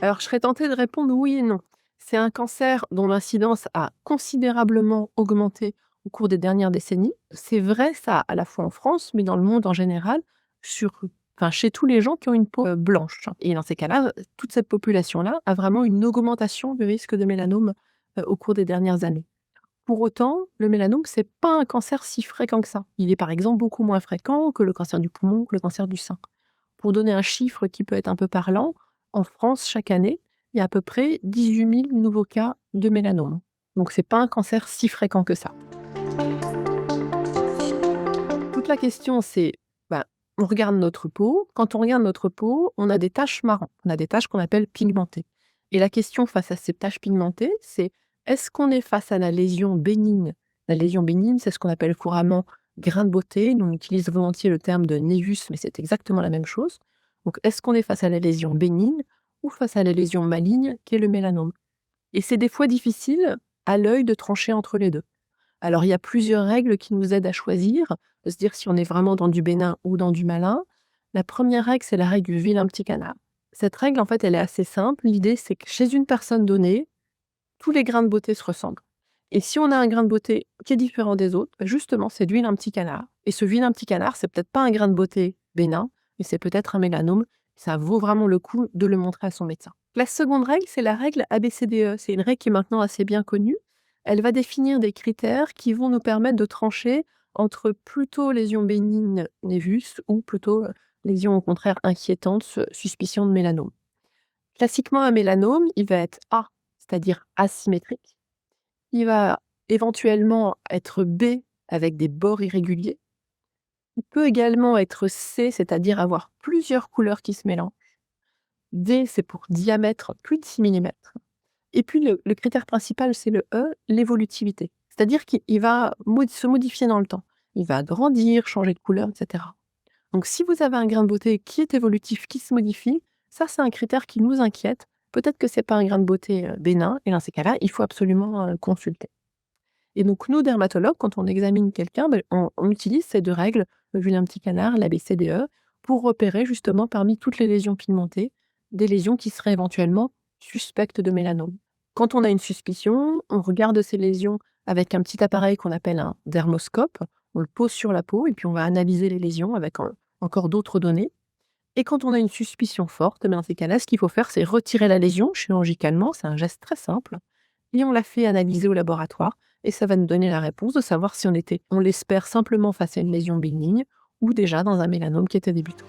Alors, je serais tentée de répondre oui et non. C'est un cancer dont l'incidence a considérablement augmenté au cours des dernières décennies. C'est vrai ça, à la fois en France, mais dans le monde en général, sur chez tous les gens qui ont une peau, blanche. Et dans ces cas-là, toute cette population-là a vraiment une augmentation du risque de mélanome, au cours des dernières années. Pour autant, le mélanome, c'est pas un cancer si fréquent que ça. Il est par exemple beaucoup moins fréquent que le cancer du poumon, que le cancer du sein. Pour donner un chiffre qui peut être un peu parlant, en France, chaque année, il y a à peu près 18 000 nouveaux cas de mélanome. Donc c'est pas un cancer si fréquent que ça. Toute la question, c'est, ben, on regarde notre peau. Quand on regarde notre peau, on a des taches marron, on a des taches qu'on appelle pigmentées. Et la question face à ces taches pigmentées, c'est est-ce qu'on est face à la lésion bénigne? La lésion bénigne, c'est ce qu'on appelle couramment grain de beauté. Nous, on utilise volontiers le terme de névus, mais c'est exactement la même chose. Donc, est-ce qu'on est face à la lésion bénigne ou face à la lésion maligne, qui est le mélanome? Et c'est des fois difficile à l'œil de trancher entre les deux. Alors, il y a plusieurs règles qui nous aident à choisir, de se dire si on est vraiment dans du bénin ou dans du malin. La première règle, c'est la règle du vilain petit canard. Cette règle, en fait, elle est assez simple. L'idée, c'est que chez une personne donnée, tous les grains de beauté se ressemblent. Et si on a un grain de beauté qui est différent des autres, justement, c'est du vilain petit canard. Et ce vilain petit canard, c'est peut-être pas un grain de beauté bénin, mais c'est peut-être un mélanome. Ça vaut vraiment le coup de le montrer à son médecin. La seconde règle, c'est la règle ABCDE. C'est une règle qui est maintenant assez bien connue. Elle va définir des critères qui vont nous permettre de trancher entre plutôt lésion bénigne névus ou plutôt lésion au contraire inquiétante, suspicion de mélanome. Classiquement, un mélanome, il va être A, c'est-à-dire asymétrique. Il va éventuellement être B avec des bords irréguliers. Il peut également être C, c'est-à-dire avoir plusieurs couleurs qui se mélangent. D, c'est pour diamètre plus de 6 millimètres. Et puis le critère principal, c'est le E, l'évolutivité. C'est-à-dire qu'il va se modifier dans le temps. Il va grandir, changer de couleur, etc. Donc si vous avez un grain de beauté qui est évolutif, qui se modifie, ça c'est un critère qui nous inquiète. Peut-être que c'est pas un grain de beauté bénin, et dans ces cas-là, il faut absolument consulter. Et donc nous, dermatologues, quand on examine quelqu'un, on utilise ces deux règles, le vilain petit canard, l'ABCDE, pour repérer justement parmi toutes les lésions pigmentées, des lésions qui seraient éventuellement suspectes de mélanome. Quand on a une suspicion, on regarde ces lésions avec un petit appareil qu'on appelle un dermoscope. On le pose sur la peau et puis on va analyser les lésions avec encore d'autres données. Et quand on a une suspicion forte, dans ces cas-là, ce qu'il faut faire, c'est retirer la lésion chirurgicalement. C'est un geste très simple. Et on la fait analyser au laboratoire. Et ça va nous donner la réponse de savoir si on l'espère, simplement face à une lésion bénigne ou déjà dans un mélanome qui était débutant.